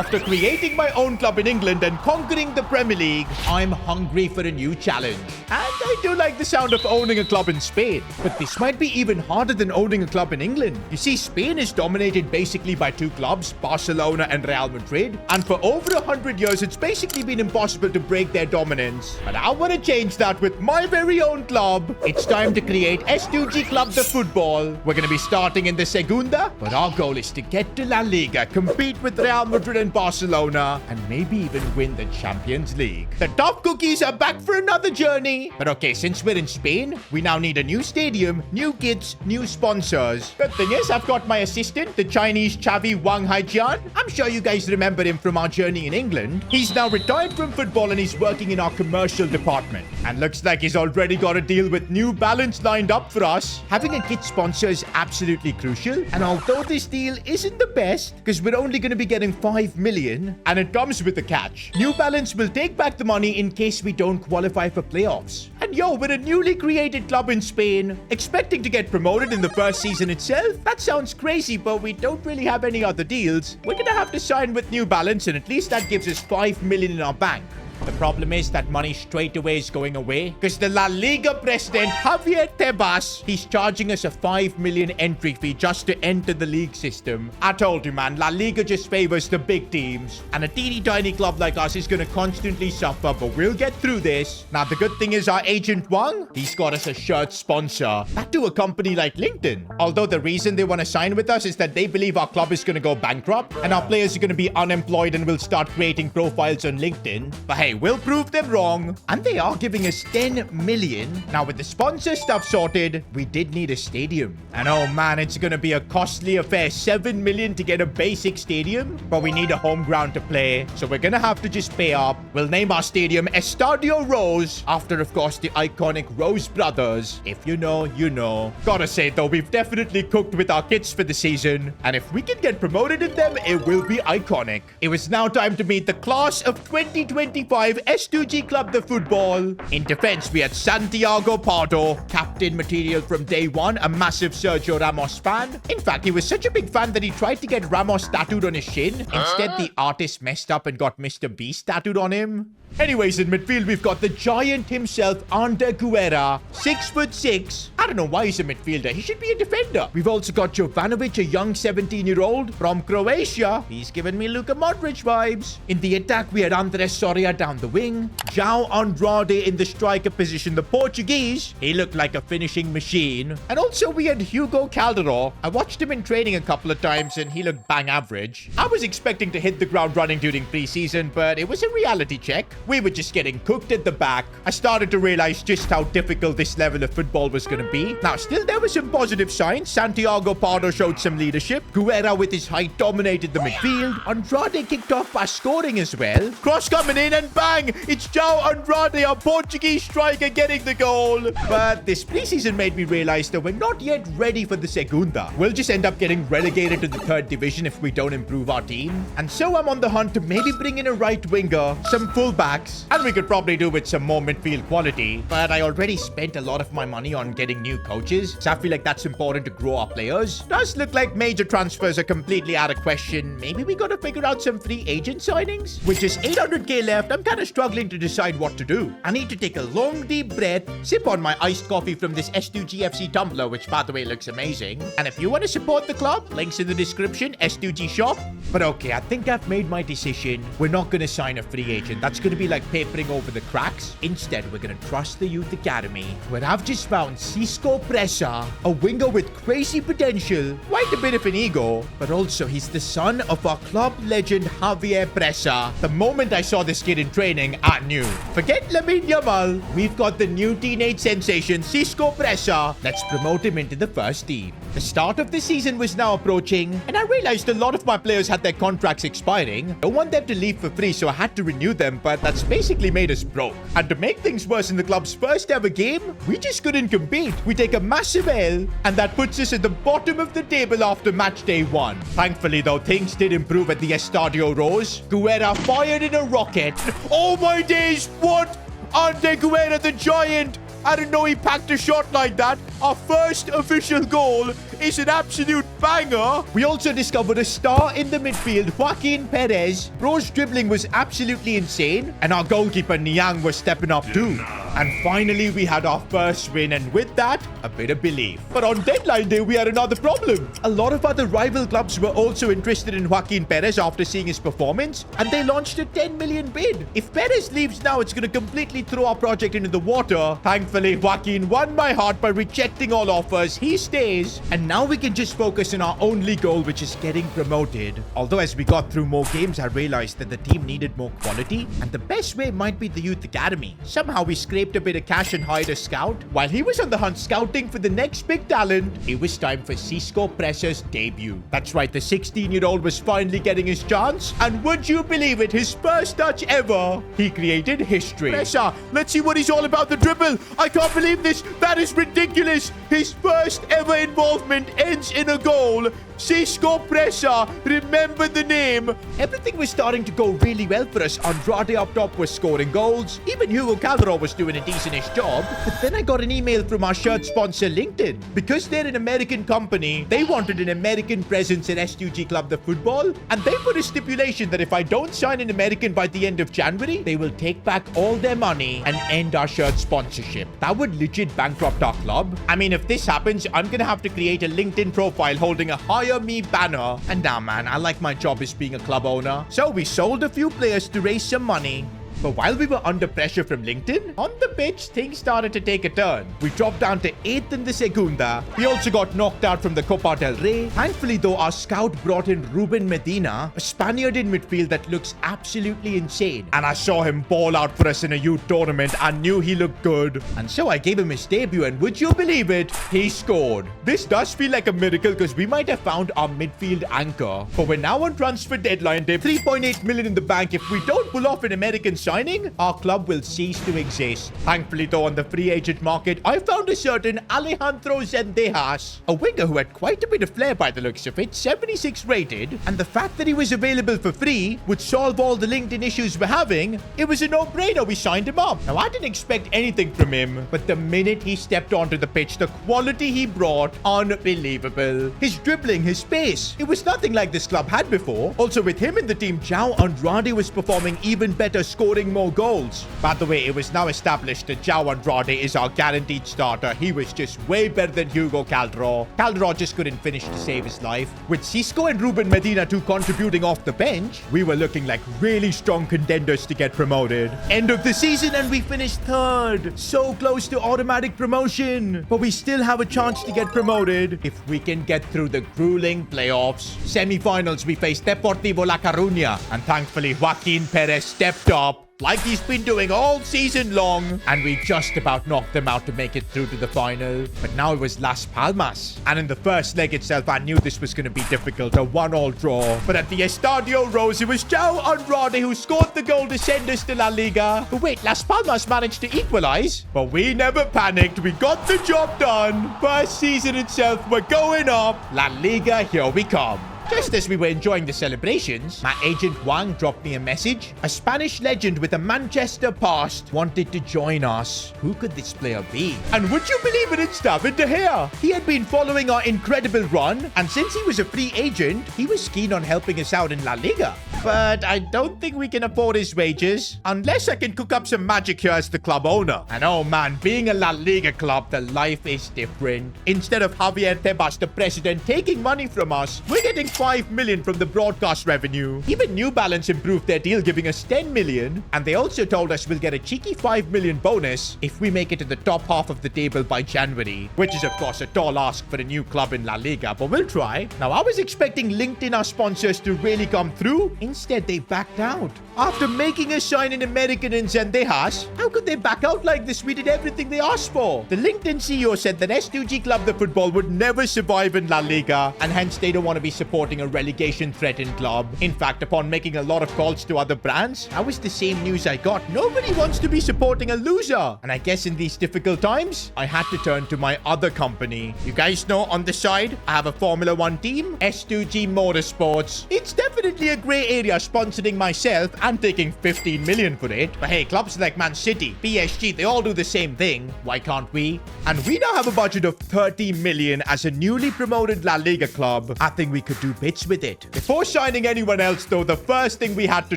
After creating my own club in England and conquering the Premier League, I'm hungry for a new challenge. And I do like the sound of owning a club in Spain. But this might be even harder than owning a club in England. You see, Spain is dominated basically by two clubs, Barcelona and Real Madrid. And for over 100 years, it's basically been impossible to break their dominance. But I want to change that with my very own club. It's time to create S2G Club the Football. We're going to be starting in the Segunda, but our goal is to get to La Liga, compete with Real Madrid and Barcelona, and maybe even win the Champions League. The top cookies are back for another journey. But okay, since we're in Spain, we now need a new stadium, new kits, new sponsors. Good thing is, I've got my assistant, the Chinese Chavi Wang Haijian. I'm sure you guys remember him from our journey in England. He's now retired from football and he's working in our commercial department. And looks like he's already got a deal with New Balance lined up for us. Having a kit sponsor is absolutely crucial. And although this deal isn't the best, because we're only going to be getting 5 million, and it comes with a catch. New Balance will take back the money in case we don't qualify for playoffs. And yo, we're a newly created club in Spain, expecting to get promoted in the first season itself. That sounds crazy, but we don't really have any other deals. We're gonna have to sign with New Balance, and at least that gives us 5 million in our bank. The problem is that money straight away is going away because the La Liga president, Javier Tebas, he's charging us a 5 million entry fee just to enter the league system. I told you, man, La Liga just favors the big teams. And a teeny tiny club like us is going to constantly suffer, but we'll get through this. Now, the good thing is our agent Wang, he's got us a shirt sponsor. That to a company like LinkedIn. Although the reason they want to sign with us is that they believe our club is going to go bankrupt and our players are going to be unemployed and will start creating profiles on LinkedIn. But hey, we'll prove them wrong. And they are giving us 10 million. Now, with the sponsor stuff sorted, we did need a stadium. And oh man, it's gonna be a costly affair. 7 million to get a basic stadium. But we need a home ground to play. So we're gonna have to just pay up. We'll name our stadium Estadio Rose, after, of course, the iconic Rose brothers. If you know, you know. Gotta say, though, we've definitely cooked with our kits for the season. And if we can get promoted in them, it will be iconic. It was now time to meet the class of 2025 S2G Club the Football. In defense, we had Santiago Pardo, captain material from day one, a massive Sergio Ramos fan. In fact, he was such a big fan that he tried to get Ramos tattooed on his shin. Instead, the artist messed up and got Mr. Beast tattooed on him. Anyways, in midfield, we've got the giant himself, Ander Guerra, 6'6". I don't know why he's a midfielder. He should be a defender. We've also got Jovanovic, a young 17-year-old from Croatia. He's giving me Luka Modric vibes. In the attack, we had Andres Soria down the wing, João Andrade in the striker position, the Portuguese. He looked like a finishing machine. And also, we had Hugo Calderón. I watched him in training a couple of times, and he looked bang average. I was expecting to hit the ground running during preseason, but it was a reality check. We were just getting cooked at the back. I started to realize just how difficult this level of football was going to be. Now, still, there were some positive signs. Santiago Pardo showed some leadership. Guerra, with his height, dominated the midfield. Andrade kicked off by scoring as well. Cross coming in, and bang! It's João Andrade, our Portuguese striker, getting the goal. But this preseason made me realize that we're not yet ready for the Segunda. We'll just end up getting relegated to the third division if we don't improve our team. And so I'm on the hunt to maybe bring in a right winger, some fullbacks, and we could probably do with some more midfield quality. But I already spent a lot of my money on getting new coaches, so I feel like that's important to grow our players. Does look like major transfers are completely out of question. Maybe we gotta figure out some free agent signings? With just 800k left, I'm kind of struggling to decide what to do. I need to take a long deep breath, sip on my iced coffee from this S2GFC tumbler, which by the way looks amazing. And if you want to support the club, links in the description, S2G shop. But okay, I think I've made my decision. We're not gonna sign a free agent. That's gonna be like papering over the cracks. Instead, we're gonna trust the youth academy, where I've just found Cisco Presa, a winger with crazy potential, quite a bit of an ego, but also he's the son of our club legend Javier Presa. The moment I saw this kid in training, I knew. Forget Lamine Yamal, we've got the new teenage sensation Cisco Presa. Let's promote him into the first team. The start of the season was now approaching, and I realized a lot of my players had their contracts expiring. Don't want them to leave for free, so I had to renew them, but that's basically made us broke. And to make things worse, in the club's first ever game, we just couldn't compete. We take a massive L, and that puts us at the bottom of the table after match day 1. Thankfully, though, things did improve at the Estadio Rose. Guerra fired in a rocket. Oh my days, what? Ander Guerra the giant! I didn't know he packed a shot like that. Our first official goal is an absolute banger. We also discovered a star in the midfield, Joaquin Perez. Bro's dribbling was absolutely insane, and our goalkeeper Niang was stepping up too. And finally, we had our first win, and with that, a bit of belief. But on deadline day, we had another problem. A lot of other rival clubs were also interested in Joaquin Perez after seeing his performance, and they launched a 10 million bid. If Perez leaves now, it's going to completely throw our project into the water. Thankfully, Joaquin won my heart by rejecting all offers. He stays, and now we can just focus on our only goal, which is getting promoted. Although as we got through more games, I realized that the team needed more quality, and the best way might be the youth academy. Somehow we scraped a bit of cash and hired a scout. While he was on the hunt scouting for the next big talent, it was time for Cisco Presser's debut. That's right, the 16-year-old was finally getting his chance, and would you believe it, his first touch ever, he created history. Presser, let's see what he's all about. The dribble. I can't believe this. That is ridiculous. His first ever involvement ends in a goal. Cisco Presser, remember the name. Everything was starting to go really well for us. Andrade up top was scoring goals. Even Hugo Calderon was doing a decentish job. But then I got an email from our shirt sponsor, LinkedIn. Because they're an American company, they wanted an American presence at SUG Club the Football. And they put a stipulation that if I don't sign an American by the end of January, they will take back all their money and end our shirt sponsorship. That would legit bankrupt our club. I mean, if this happens, I'm gonna have to create a LinkedIn profile holding a Hire Me banner. And now, man, I like my job as being a club owner. So we sold a few players to raise some money. But while we were under pressure from LinkedIn, on the pitch, things started to take a turn. We dropped down to 8th in the Segunda. We also got knocked out from the Copa del Rey. Thankfully, though, our scout brought in Ruben Medina, a Spaniard in midfield that looks absolutely insane. And I saw him ball out for us in a youth tournament. I knew he looked good. And so I gave him his debut, and would you believe it? He scored. This does feel like a miracle because we might have found our midfield anchor. But we're now on transfer deadline day. 3.8 million in the bank. If we don't pull off an American signing, our club will cease to exist. Thankfully, though, on the free agent market, I found a certain Alejandro Zendejas, a winger who had quite a bit of flair by the looks of it, 76 rated, and the fact that he was available for free would solve all the LinkedIn issues we're having. It was a no-brainer. We signed him up. Now, I didn't expect anything from him, but the minute he stepped onto the pitch, the quality he brought, unbelievable. His dribbling, his pace, it was nothing like this club had before. Also, with him in the team, João Andrade was performing even better, scoring more goals. By the way, it was now established that João Andrade is our guaranteed starter. He was just way better than Hugo Calderon. Calderon just couldn't finish to save his life. With Cisco and Ruben Medina too contributing off the bench, we were looking like really strong contenders to get promoted. End of the season and we finished 3rd. So close to automatic promotion. But we still have a chance to get promoted if we can get through the grueling playoffs. Semi-finals, we faced Deportivo La Coruña, and thankfully Joaquin Perez stepped up like he's been doing all season long, and we just about knocked them out to make it through to the final. But now it was Las Palmas, and in the first leg itself, I knew this was going to be difficult, a 1-1 draw. But at the Estadio Rose, it was João Andrade who scored the goal to send us to La Liga. But wait, Las Palmas managed to equalize, but we never panicked. We got the job done. First season itself, we're going up. La Liga, here we come. Just as we were enjoying the celebrations, my agent Wang dropped me a message. A Spanish legend with a Manchester past wanted to join us. Who could this player be? And would you believe it, it's David De Gea. He had been following our incredible run, and since he was a free agent, he was keen on helping us out in La Liga. But I don't think we can afford his wages, unless I can cook up some magic here as the club owner. And oh man, being a La Liga club, the life is different. Instead of Javier Tebas, the president, taking money from us, we're getting 5 million from the broadcast revenue. Even New Balance improved their deal, giving us 10 million. And they also told us we'll get a cheeky 5 million bonus if we make it to the top half of the table by January. Which is, of course, a tall ask for a new club in La Liga, but we'll try. Now, I was expecting LinkedIn, our sponsors, to really come through. Instead, they backed out. After making us sign an American in Zendejas, how could they back out like this? We did everything they asked for. The LinkedIn CEO said that SUG Club the Football would never survive in La Liga, and hence they don't want to be supported supporting a relegation-threatened club. In fact, upon making a lot of calls to other brands, that was the same news I got. Nobody wants to be supporting a loser. And I guess in these difficult times, I had to turn to my other company. You guys know on the side, I have a Formula 1 team, S2G Motorsports. It's definitely a grey area sponsoring myself and taking 15 million for it. But hey, clubs like Man City, PSG, they all do the same thing. Why can't we? And we now have a budget of 30 million as a newly promoted La Liga club. I think we could do bits with it. Before signing anyone else though, the first thing we had to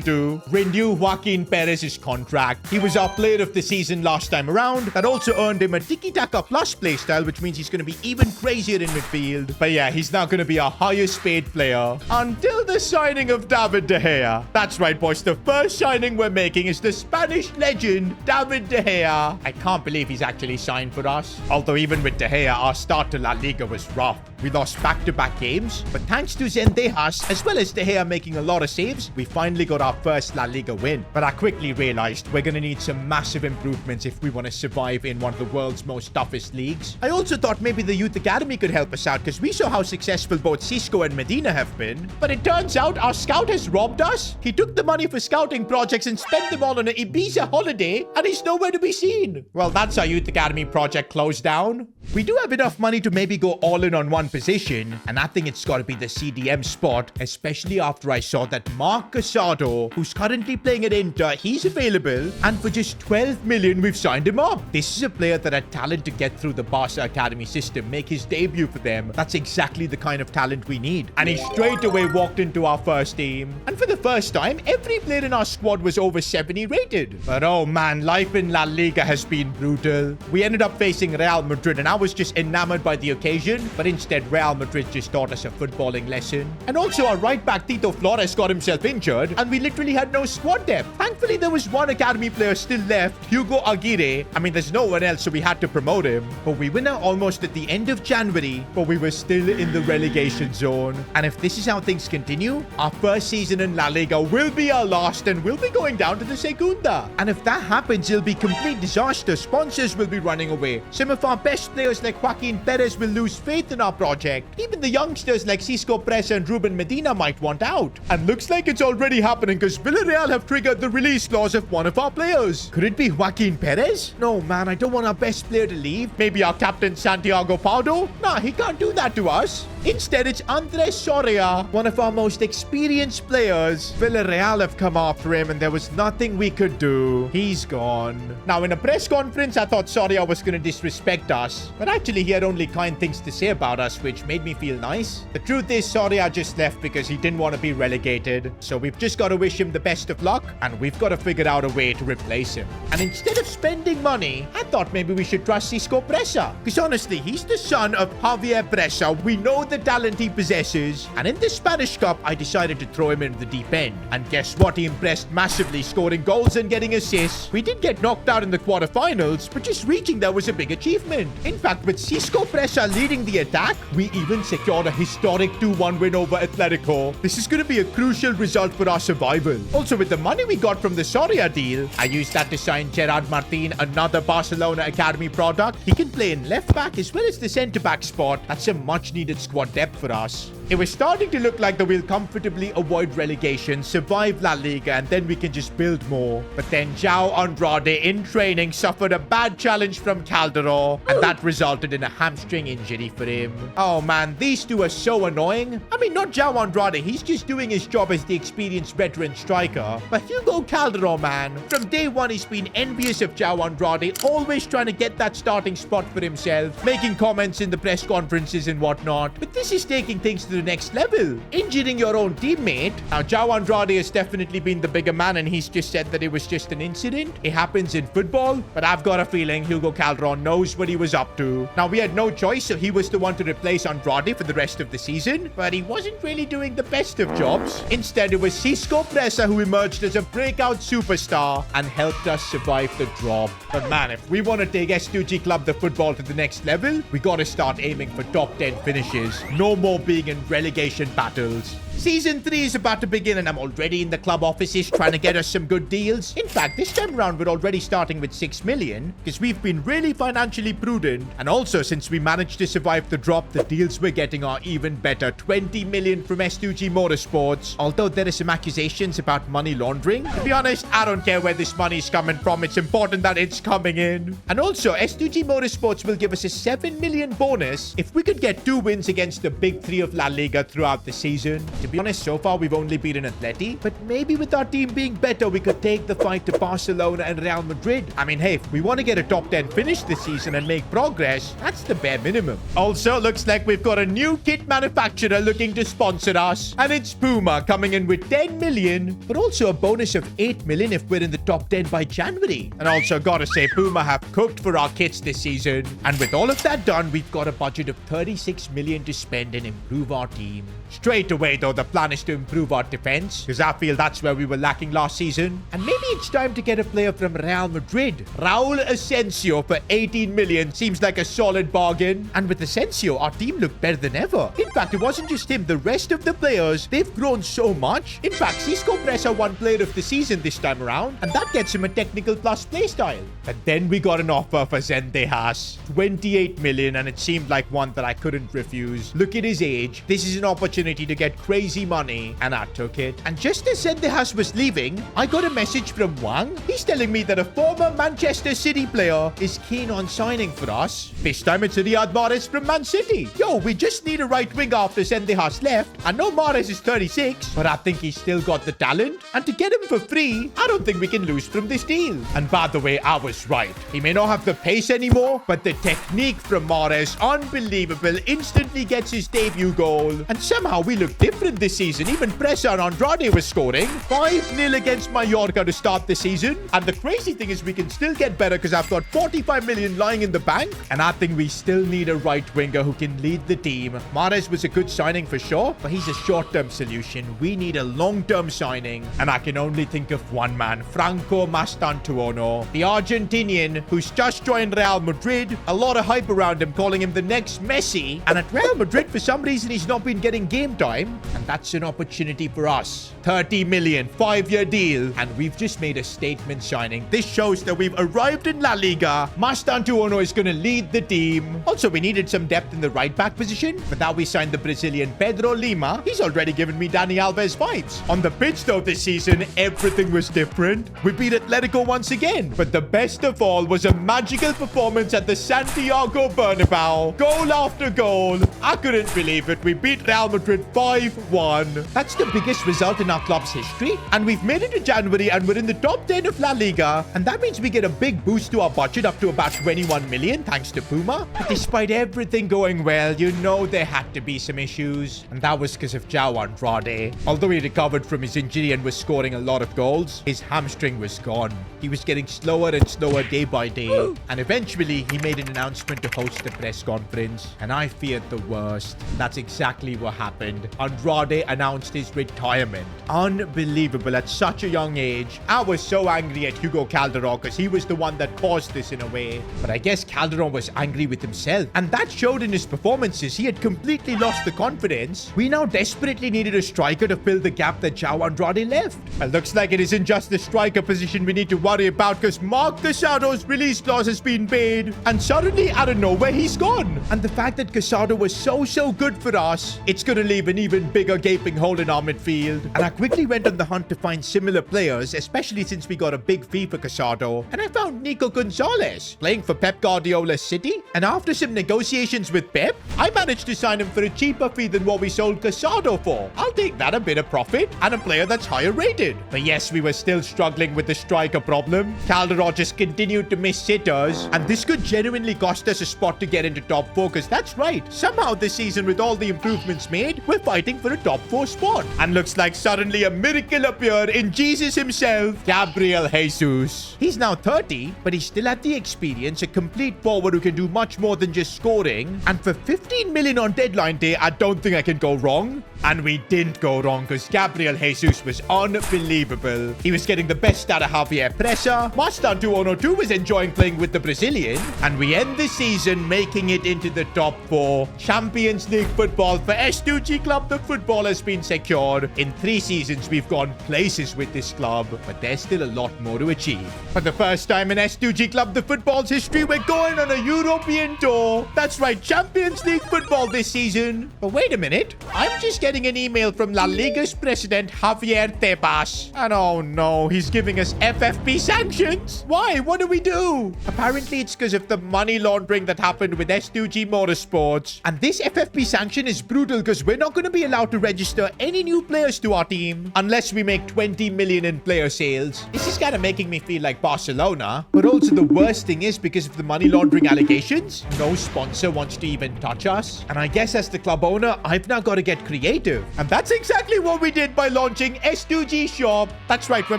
do, renew Joaquin Perez's contract. He was our player of the season last time around. That also earned him a tiki-taka plus playstyle, which means he's going to be even crazier in midfield. But yeah, he's now going to be our highest paid player until the signing of David De Gea. That's right, boys. The first signing we're making is the Spanish legend, David De Gea. I can't believe he's actually signed for us. Although even with De Gea, our start to La Liga was rough. We lost back-to-back games, but thanks to Zendejas, as well as De Gea making a lot of saves, we finally got our first La Liga win. But I quickly realized we're going to need some massive improvements if we want to survive in one of the world's most toughest leagues. I also thought maybe the Youth Academy could help us out because we saw how successful both Cisco and Medina have been. But it turns out our scout has robbed us. He took the money for scouting projects and spent them all on an Ibiza holiday, and he's nowhere to be seen. Well, that's our Youth Academy project closed down. We do have enough money to maybe go all in on one position, and I think it's got to be the CDM spot, especially after I saw that Mark Casado, who's currently playing at Inter, he's available, and for just 12 million, we've signed him up. This is a player that had talent to get through the Barca Academy system, make his debut for them. That's exactly the kind of talent we need. And he straight away walked into our first team. And for the first time, every player in our squad was over 70 rated. But oh man, life in La Liga has been brutal. We ended up facing Real Madrid, and I was just enamored by the occasion, but instead Real Madrid just taught us a footballing lesson. And also our right back Tito Flores got himself injured, and we literally had no squad depth. Thankfully, there was one academy player still left, Hugo Aguirre. I mean, there's no one else, so we had to promote him. But we were now almost at the end of January, but we were still in the relegation zone. And if this is how things continue, our first season in La Liga will be our last, and we'll be going down to the Segunda. And if that happens, it'll be complete disaster. Sponsors will be running away. Some of our best players like Joaquin Perez will lose faith in our project. Even the youngsters like Cisco Presa and Ruben Medina might want out. And looks like it's already happening because Villarreal have triggered the release clause of one of our players. Could it be Joaquin Perez? No, man, I don't want our best player to leave. Maybe our captain Santiago Pardo? Nah, he can't do that to us. Instead, it's Andres Soria, one of our most experienced players. Villarreal have come after him and there was nothing we could do. He's gone. Now, in a press conference, I thought Soria was going to disrespect us. But actually, he had only kind things to say about us, which made me feel nice. The truth is, Soria just left because he didn't want to be relegated. So we've just got to wish him the best of luck, and we've got to figure out a way to replace him. And instead of spending money, I thought maybe we should trust Cisco Presa. Because honestly, he's the son of Javier Presa. We know the talent he possesses. And in the Spanish Cup, I decided to throw him into the deep end. And guess what? He impressed massively, scoring goals and getting assists. We did get knocked out in the quarterfinals, but just reaching there was a big achievement. In fact, with Cisco Presa leading the attack, we even secured a historic 2-1 win over Atletico. This is going to be a crucial result for our survival. Also, with the money we got from the Soria deal, I used that to sign Gerard Martin, another Barcelona Academy product. He can play in left back as well as the centre back spot. That's a much needed squad depth for us. It was starting to look like that we'll comfortably avoid relegation, survive La Liga, and then we can just build more. But then João Andrade in training suffered a bad challenge from Calderón, and that resulted in a hamstring injury for him. Oh man, these two are so annoying. I mean, not João Andrade, he's just doing his job as the experienced veteran striker. But Hugo Calderón, man, from day one he's been envious of João Andrade, always trying to get that starting spot for himself, making comments in the press conferences and whatnot. But this is taking things to the next level, injuring your own teammate. Now, João Andrade has definitely been the bigger man, and he's just said that it was just an incident. It happens in football, but I've got a feeling Hugo Calderón knows what he was up to. Now, we had no choice, so he was the one to replace Andrade for the rest of the season, but he wasn't really doing the best of jobs. Instead, it was Cisco Presa who emerged as a breakout superstar and helped us survive the drop. But man, if we want to take S2G Club the football to the next level, we got to start aiming for top 10 finishes. No more being in relegation battles. Season 3 is about to begin and I'm already in the club offices trying to get us some good deals. In fact, this time around we're already starting with 6 million because we've been really financially prudent. And also, since we managed to survive the drop, the deals we're getting are even better. 20 million from S2G Motorsports. Although there are some accusations about money laundering. To be honest, I don't care where this money is coming from. It's important that it's coming in. And also, S2G Motorsports will give us a 7 million bonus if we could get 2 wins against the big 3 of La Liga throughout the season. To be honest, so far we've only beaten Atleti, but maybe with our team being better, we could take the fight to Barcelona and Real Madrid. I mean, hey, if we want to get a top 10 finish this season and make progress, that's the bare minimum. Also, looks like we've got a new kit manufacturer looking to sponsor us, and it's Puma coming in with 10 million, but also a bonus of 8 million if we're in the top 10 by January. And also, gotta say, Puma have cooked for our kits this season. And with all of that done, we've got a budget of 36 million to spend and improve our team. Straight away, though, the plan is to improve our defense, because I feel that's where we were lacking last season. And maybe it's time to get a player from Real Madrid. Raul Asensio for 18 million seems like a solid bargain. And with Asensio, our team looked better than ever. In fact, it wasn't just him. The rest of the players, they've grown so much. In fact, Cisco Presa won player of the season this time around, and that gets him a technical plus playstyle. And then we got an offer for Zendejas. 28 million, and it seemed like one that I couldn't refuse. Look at his age. This is an opportunity to get crazy money, and I took it. And just as Zendejas was leaving, I got a message from Wang. He's telling me that a former Manchester City player is keen on signing for us. This time it's Riyad Mahrez from Man City. Yo, we just need a right wing after Zendejas left. I know Mahrez is 36, but I think he's still got the talent. And to get him for free, I don't think we can lose from this deal. And by the way, I was right. He may not have the pace anymore, but the technique from Mahrez, unbelievable, instantly gets his debut goal. And somehow we look different this season. Even Presa and Andrade was scoring. 5-0 against Mallorca to start the season. And the crazy thing is we can still get better because I've got 45 million lying in the bank. And I think we still need a right winger who can lead the team. Mahrez was a good signing for sure, but he's a short-term solution. We need a long-term signing. And I can only think of one man, Franco Mastantuono, the Argentinian who's just joined Real Madrid. A lot of hype around him, calling him the next Messi. And at Real Madrid, for some reason, he's not been getting game time. And that's an opportunity for us. 30 million, 5-year deal. And we've just made a statement signing. This shows that we've arrived in La Liga. Mastantuono is going to lead the team. Also, we needed some depth in the right back position. For that, we signed the Brazilian Pedro Lima. He's already given me Dani Alves vibes. On the pitch, though, this season, everything was different. We beat Atletico once again. But the best of all was a magical performance at the Santiago Bernabeu. Goal after goal. I couldn't believe it. We beat Real Madrid 5-1. That's the biggest result in our club's history. And we've made it to January and we're in the top 10 of La Liga. And that means we get a big boost to our budget up to about 21 million thanks to Puma. But despite everything going well, you know there had to be some issues. And that was because of João Andrade. Although he recovered from his injury and was scoring a lot of goals, his hamstring was gone. He was getting slower and slower day by day. And eventually, he made an announcement to host the press conference. And I feared the worst. That's exactly what happened. Andrade announced his retirement. Unbelievable at such a young age. I was so angry at Hugo Calderon because he was the one that caused this in a way. But I guess Calderon was angry with himself. And that showed in his performances. He had completely lost the confidence. We now desperately needed a striker to fill the gap that João Andrade left. It looks like it isn't just the striker position we need to worry about because Marc Casado's release clause has been paid. And suddenly, out of nowhere, he's gone. And the fact that Casado was so good for us, it's going to leave an even bigger gaping hole in our midfield. And I quickly went on the hunt to find similar players, especially since we got a big fee for Casado. And I found Nico Gonzalez playing for Pep Guardiola's City. And after some negotiations with Pep, I managed to sign him for a cheaper fee than what we sold Casado for. I'll take that, a bit of profit, and a player that's higher rated. But yes, we were still struggling with the striker problem. Calderon just continued to miss sitters, and this could genuinely cost us a spot to get into top 4, because that's right. Somehow this season, with all the improvements made, we're fighting for a top 4 spot. And looks like suddenly a miracle appeared in Jesus himself, Gabriel Jesus. He's now 30, but he still had the experience, a complete forward who can do much more than just scoring. And for 15 million on deadline day, I don't think I can go wrong. And we didn't go wrong because Gabriel Jesus was unbelievable. He was getting the best out of Javier Presa. Mastantuono too was enjoying playing with the Brazilian. And we end the season making it into the top 4. Champions League football for S2G Club, the football football has been secured. In 3 seasons, we've gone places with this club, but there's still a lot more to achieve. For the first time in S2G Club the football's history, we're going on a European tour. That's right, Champions League football this season. But wait a minute, I'm just getting an email from La Liga's president, Javier Tebas. And oh no, he's giving us FFP sanctions. Why? What do we do? Apparently, it's because of the money laundering that happened with S2G Motorsports. And this FFP sanction is brutal because we're not going to be allowed to register any new players to our team unless we make 20 million in player sales. This is kind of making me feel like Barcelona. But also the worst thing is, because of the money laundering allegations, no sponsor wants to even touch us. And I guess as the club owner, I've now got to get creative. And that's exactly what we did by launching S2G Shop. That's right, we're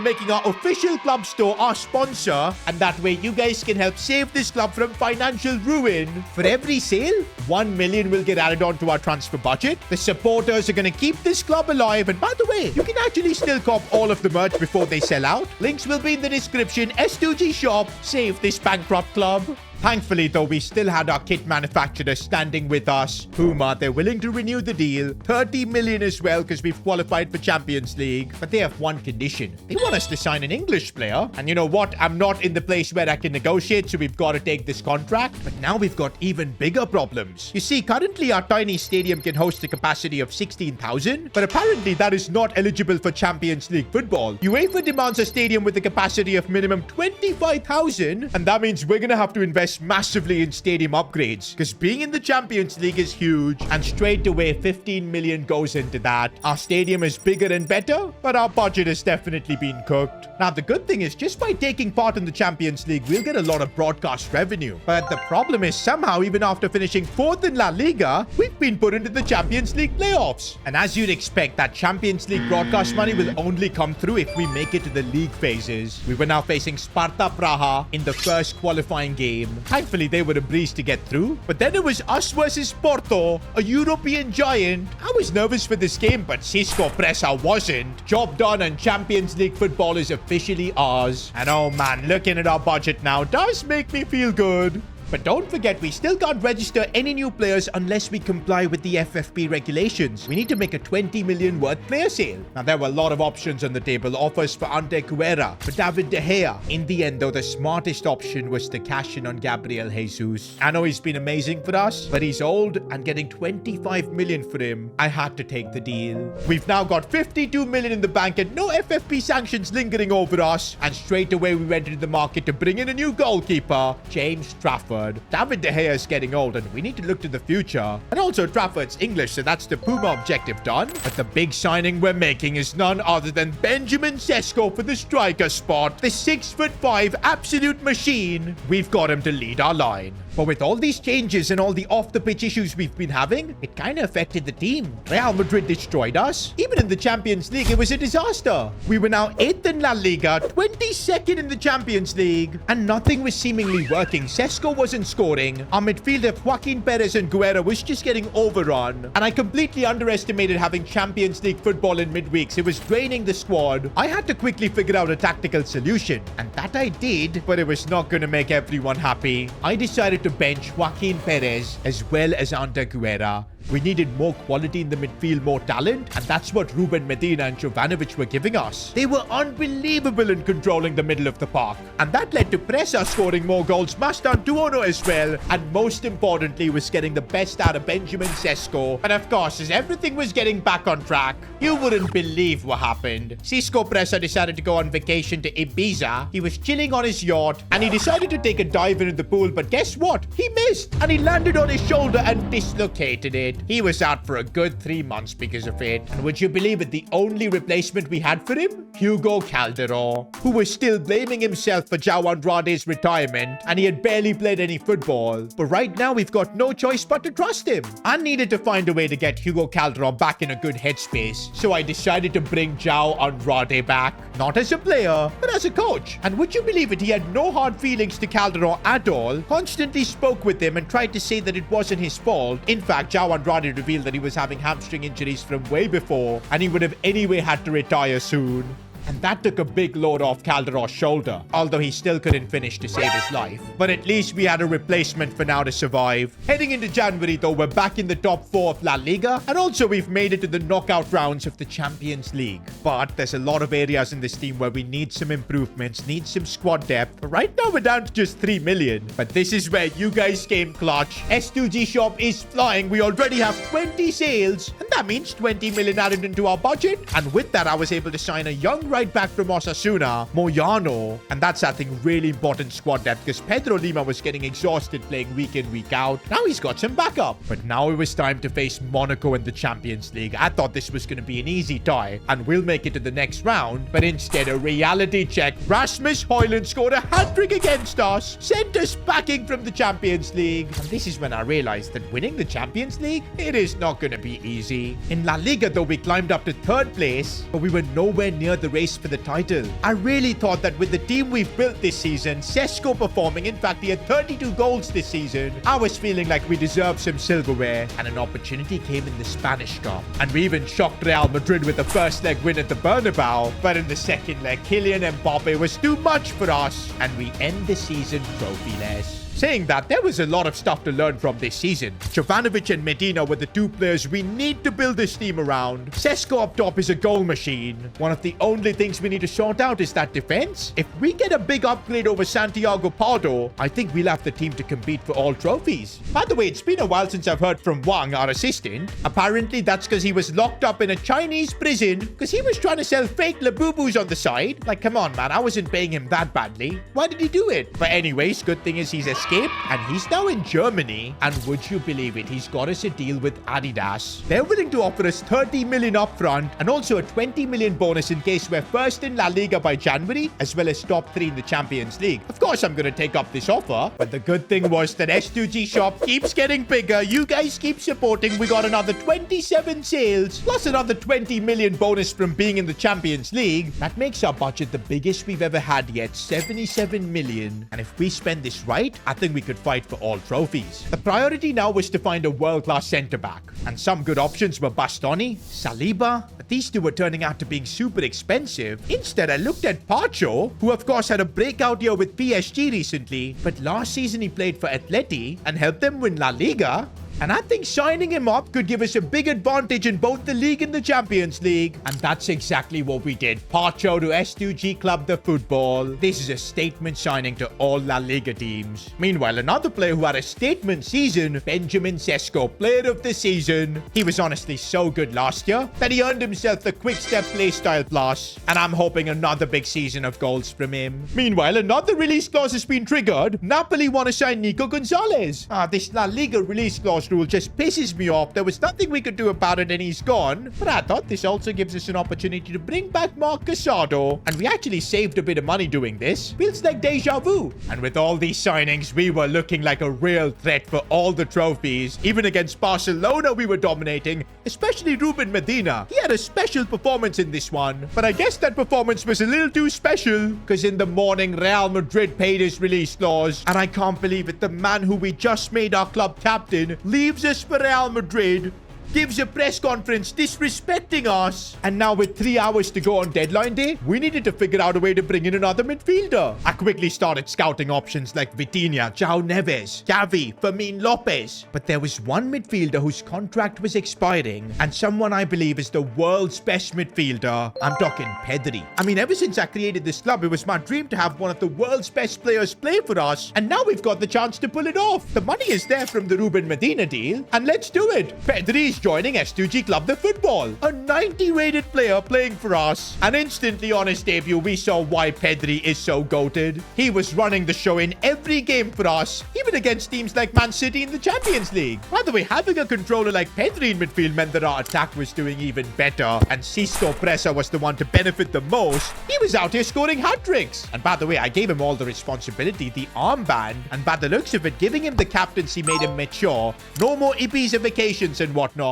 making our official club store our sponsor. And that way you guys can help save this club from financial ruin. For every sale, 1 million will get added on to our transfer budget. The supporters are going to keep this club alive. And by the way, you can actually still cop all of the merch before they sell out. Links will be in the description. S2G Shop, save this bankrupt club. Thankfully, though, we still had our kit manufacturer standing with us. Puma, they're willing to renew the deal. 30 million as well, because we've qualified for Champions League. But they have one condition. They want us to sign an English player. And you know what? I'm not in the place where I can negotiate, so we've got to take this contract. But now we've got even bigger problems. You see, currently our tiny stadium can host a capacity of 16,000. But apparently that is not eligible for Champions League football. UEFA demands a stadium with a capacity of minimum 25,000. And that means we're going to have to invest massively in stadium upgrades, because being in the Champions League is huge, and straight away 15 million goes into that. Our stadium is bigger and better, but our budget has definitely been cooked. Now the good thing is, just by taking part in the Champions League, we'll get a lot of broadcast revenue. But the problem is, somehow even after finishing 4th in La Liga, we've been put into the Champions League playoffs. And as you'd expect, that Champions League broadcast money will only come through if we make it to the league phases. We were now facing Sparta Praha in the first qualifying game. Thankfully, they were a breeze to get through. But then it was us versus Porto, a European giant. I was nervous for this game, but Cisco Presa wasn't. Job done, and Champions League football is officially ours. And oh man, looking at our budget now does make me feel good. But don't forget, we still can't register any new players unless we comply with the FFP regulations. We need to make a 20 million worth player sale. Now, there were a lot of options on the table. Offers for Ante Guerra, for David De Gea. In the end, though, the smartest option was to cash in on Gabriel Jesus. I know he's been amazing for us, but he's old, and getting 25 million for him, I had to take the deal. We've now got 52 million in the bank and no FFP sanctions lingering over us. And straight away, we went into the market to bring in a new goalkeeper, James Trafford. David De Gea is getting old, and we need to look to the future. And also, Trafford's English, so that's the Puma objective done. But the big signing we're making is none other than Benjamin Sesko for the striker spot. The 6'5" absolute machine. We've got him to lead our line. But with all these changes and all the off-the-pitch issues we've been having, it kind of affected the team. Real Madrid destroyed us. Even in the Champions League, it was a disaster. We were now 8th in La Liga, 22nd in the Champions League, and nothing was seemingly working. Sesko wasn't scoring. Our midfielder Joaquin Perez and Guerra was just getting overrun. And I completely underestimated having Champions League football in midweeks. It was draining the squad. I had to quickly figure out a tactical solution. And that I did, but it was not going to make everyone happy. I decided to bench Joaquin Perez as well as Ante Guerra. We needed more quality in the midfield, more talent, and that's what Ruben Medina and Jovanovic were giving us. They were unbelievable in controlling the middle of the park, and that led to Presa scoring more goals, Mastan Tuono as well, and most importantly was getting the best out of Benjamin Sesko. And of course, as everything was getting back on track, you wouldn't believe what happened. Cisco Presa decided to go on vacation to Ibiza. He was chilling on his yacht, and he decided to take a dive into the pool, but guess what? He missed, and he landed on his shoulder and dislocated it. He was out for a good 3 months because of it. And would you believe it, the only replacement we had for him? Hugo Calderón, who was still blaming himself for João Andrade's retirement, and he had barely played any football. But right now, we've got no choice but to trust him. I needed to find a way to get Hugo Calderón back in a good headspace, so I decided to bring João Andrade back. Not as a player, but as a coach. And would you believe it, he had no hard feelings to Calderón at all, constantly spoke with him and tried to say that it wasn't his fault. In fact, João Andrade revealed that he was having hamstring injuries from way before, and he would have anyway had to retire soon. And that took a big load off Calderon's shoulder, although he still couldn't finish to save his life. But at least we had a replacement for now to survive. Heading into January though, we're back in the top 4 of La Liga, and also we've made it to the knockout rounds of the Champions League. But there's a lot of areas in this team where we need some improvements, need some squad depth. Right now we're down to just 3 million, but this is where you guys came clutch. S2G shop is flying. We already have 20 sales, and that means 20 million added into our budget. And with that, I was able to sign a young right back from Osasuna, Moyano, and that's, I think, really important squad depth because Pedro Lima was getting exhausted playing week in, week out. Now he's got some backup. But now it was time to face Monaco in the Champions League. I thought this was going to be an easy tie, and we'll make it to the next round. But instead, a reality check. Rasmus Højlund scored a hat-trick against us, sent us packing from the Champions League. And this is when I realized that winning the Champions League, it is not going to be easy. In La Liga, though, we climbed up to 3rd place, but we were nowhere near the race for the title. I really thought that with the team we've built this season, Sesko performing, in fact, he had 32 goals this season, I was feeling like we deserved some silverware, and an opportunity came in the Spanish Cup. And we even shocked Real Madrid with the first leg win at the Bernabeu, but in the second leg, Kylian Mbappe was too much for us, and we end the season trophyless. Saying that, there was a lot of stuff to learn from this season. Jovanovic and Medina were the 2 players we need to build this team around. Sesko up top is a goal machine. One of the only things we need to sort out is that defense. If we get a big upgrade over Santiago Pardo, I think we'll have the team to compete for all trophies. By the way, it's been a while since I've heard from Wang, our assistant. Apparently, that's because he was locked up in a Chinese prison because he was trying to sell fake Labubus on the side. Like, come on, man, I wasn't paying him that badly. Why did he do it? But anyways, good thing is he's escaped, and he's now in Germany. And would you believe it, he's got us a deal with Adidas. They're willing to offer us 30 million upfront and also a 20 million bonus in case we're first in La Liga by January, as well as top 3 in the Champions League. Of course, I'm going to take up this offer, but the good thing was that S2G shop keeps getting bigger. You guys keep supporting. We got another 27 sales, plus another 20 million bonus from being in the Champions League. That makes our budget the biggest we've ever had yet, 77 million. And if we spend this right, I think we could fight for all trophies. The priority now was to find a world-class centre-back. And some good options were Bastoni, Saliba, but these two were turning out to being super expensive. Instead, I looked at Pacho, who of course had a breakout year with PSG recently, but last season he played for Atleti and helped them win La Liga. And I think signing him up could give us a big advantage in both the league and the Champions League. And that's exactly what we did. Pacho to S2G Club the Football. This is a statement signing to all La Liga teams. Meanwhile, another player who had a statement season, Benjamin Sesko, player of the season. He was honestly so good last year that he earned himself the Quick Step Playstyle Plus. And I'm hoping another big season of goals from him. Meanwhile, another release clause has been triggered. Napoli want to sign Nico Gonzalez. This La Liga release clause rule just pisses me off. There was nothing we could do about it and he's gone. But I thought this also gives us an opportunity to bring back Marc Casado. And we actually saved a bit of money doing this. Feels like deja vu. And with all these signings, we were looking like a real threat for all the trophies. Even against Barcelona, we were dominating, especially Ruben Medina. He had a special performance in this one. But I guess that performance was a little too special because in the morning, Real Madrid paid his release clause. And I can't believe it. The man who we just made our club captain leaves us for Real Madrid, gives a press conference disrespecting us. And now with 3 hours to go on deadline day, we needed to figure out a way to bring in another midfielder. I quickly started scouting options like Vitinha, João Neves, Gavi, Fermin Lopez. But there was one midfielder whose contract was expiring and someone I believe is the world's best midfielder. I'm talking Pedri. I mean, ever since I created this club, it was my dream to have one of the world's best players play for us. And now we've got the chance to pull it off. The money is there from the Ruben Medina deal. And let's do it. Pedri is joining S2G Club the Football, a 90 rated player playing for us. And instantly on his debut, we saw why Pedri is so goated. He was running the show in every game for us, even against teams like Man City in the Champions League. By the way, having a controller like Pedri in midfield meant that our attack was doing even better, and Cisco Presa was the one to benefit the most. He was out here scoring hat-tricks. And by the way, I gave him all the responsibility, the armband, and by the looks of it, giving him the captaincy made him mature. No more Ibiza vacations and whatnot.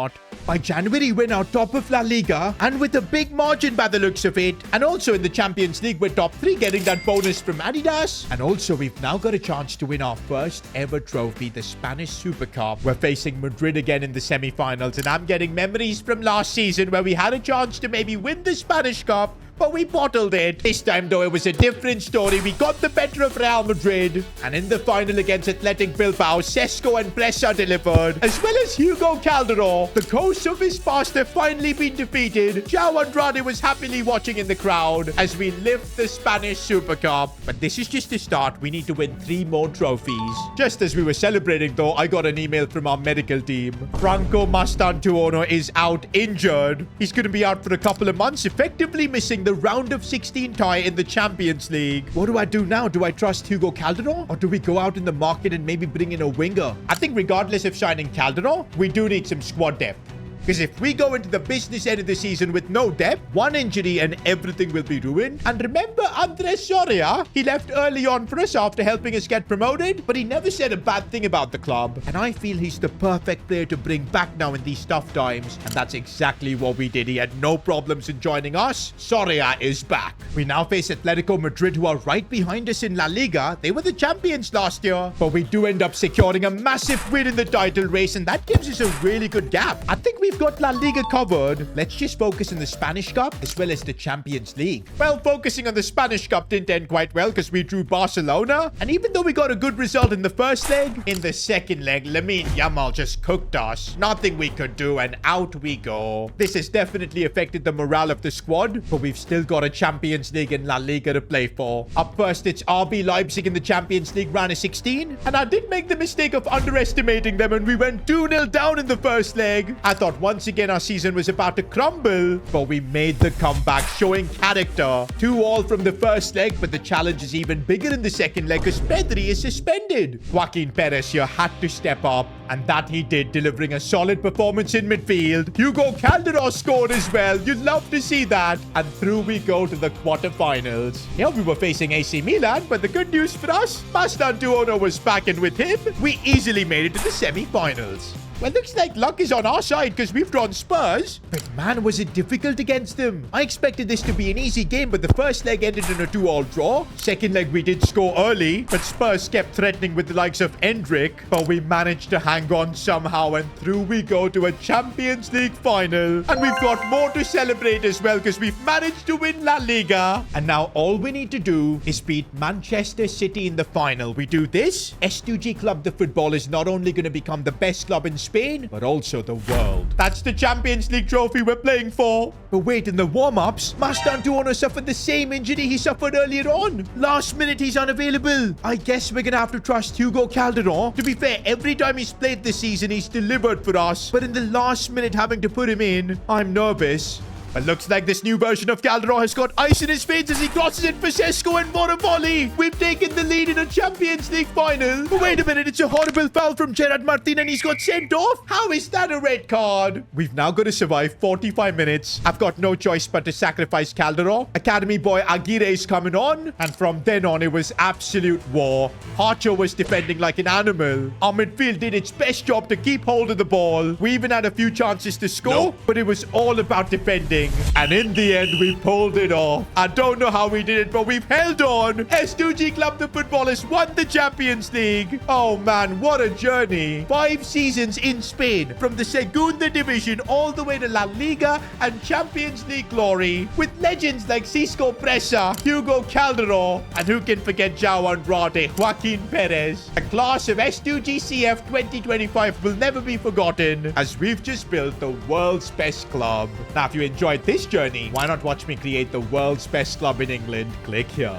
By January, we're now top of La Liga, and with a big margin by the looks of it. And also in the Champions League, we're top 3, getting that bonus from Adidas. And also, we've now got a chance to win our first ever trophy, the Spanish Super Cup. We're facing Madrid again in the semi-finals, and I'm getting memories from last season where we had a chance to maybe win the Spanish Cup, but we bottled it. This time, though, it was a different story. We got the better of Real Madrid. And in the final against Athletic Bilbao, Sesko and Pressa delivered, as well as Hugo Calderon. The ghosts of his past have finally been defeated. João Andrade was happily watching in the crowd as we lift the Spanish Super Cup. But this is just the start. We need to win 3 more trophies. Just as we were celebrating, though, I got an email from our medical team. Franco Mastantuono is out injured. He's going to be out for a couple of months, effectively missing the round of 16 tie in the Champions League. What do I do now? Do I trust Hugo Calderon? Or do we go out in the market and maybe bring in a winger? I think regardless of signing Calderon, we do need some squad depth. Because if we go into the business end of the season with no depth, one injury and everything will be ruined. And remember Andres Soria? He left early on for us after helping us get promoted, but he never said a bad thing about the club. And I feel he's the perfect player to bring back now in these tough times. And that's exactly what we did. He had no problems in joining us. Soria is back. We now face Atletico Madrid, who are right behind us in La Liga. They were the champions last year, but we do end up securing a massive win in the title race, and that gives us a really good gap. I think we've got La Liga covered. Let's just focus on the Spanish Cup as well as the Champions League. Well, focusing on the Spanish Cup didn't end quite well because we drew Barcelona. And even though we got a good result in the first leg, in the second leg, Lamine Yamal just cooked us. Nothing we could do, and out we go. This has definitely affected the morale of the squad, but we've still got a Champions League and La Liga to play for. Up first, it's RB Leipzig in the Champions League round of 16. And I did make the mistake of underestimating them, and we went 2-0 down in the first leg. I thought once again our season was about to crumble, but we made the comeback, showing character. 2-2 from the first leg, but the challenge is even bigger in the second leg because Pedri is suspended. Joaquin Perez here had to step up, and that he did, delivering a solid performance in midfield. Hugo Calderon scored as well. You'd love to see that. And through we go to the quarterfinals. Yeah, we were facing AC Milan, but the good news for us, Mastantuono was back, and with him, we easily made it to the semi-finals. Well, looks like luck is on our side because we've drawn Spurs. But man, was it difficult against them. I expected this to be an easy game, but the first leg ended in a 2-2 draw. Second leg, we did score early, but Spurs kept threatening with the likes of Endrick. But we managed to hang on somehow, and through we go to a Champions League final. And we've got more to celebrate as well because we've managed to win La Liga. And now all we need to do is beat Manchester City in the final. We do this, S2G Club, the football, is not only going to become the best club in Spain, but also the world. That's the Champions League trophy we're playing for. But wait, in the warm-ups, Mastantuono suffered the same injury he suffered earlier on. Last minute, he's unavailable. I guess we're gonna have to trust Hugo Calderon. To be fair, every time he's played this season, he's delivered for us. But in the last minute, having to put him in, I'm nervous. But looks like this new version of Calderon has got ice in his veins as he crosses it for Sesko, and what a volley! We've taken the lead in a Champions League final. But wait a minute, it's a horrible foul from Gerard Martin and he's got sent off? How is that a red card? We've now got to survive 45 minutes. I've got no choice but to sacrifice Calderon. Academy boy Aguirre is coming on, and from then on it was absolute war. Harcho was defending like an animal. Our midfield did its best job to keep hold of the ball. We even had a few chances to score, but it was all about defending. And in the end, we pulled it off. I don't know how we did it, but we've held on. S2G Club, the football, has won the Champions League. Oh man, what a journey. 5 seasons in Spain, from the Segunda Division all the way to La Liga and Champions League glory, with legends like Cisco Pressa, Hugo Calderon, and who can forget João Andrade, Joaquin Perez. The class of S2GCF 2025 will never be forgotten, as we've just built the world's best club. Now, if you enjoyed this journey, why not watch me create the world's best club in England? Click here.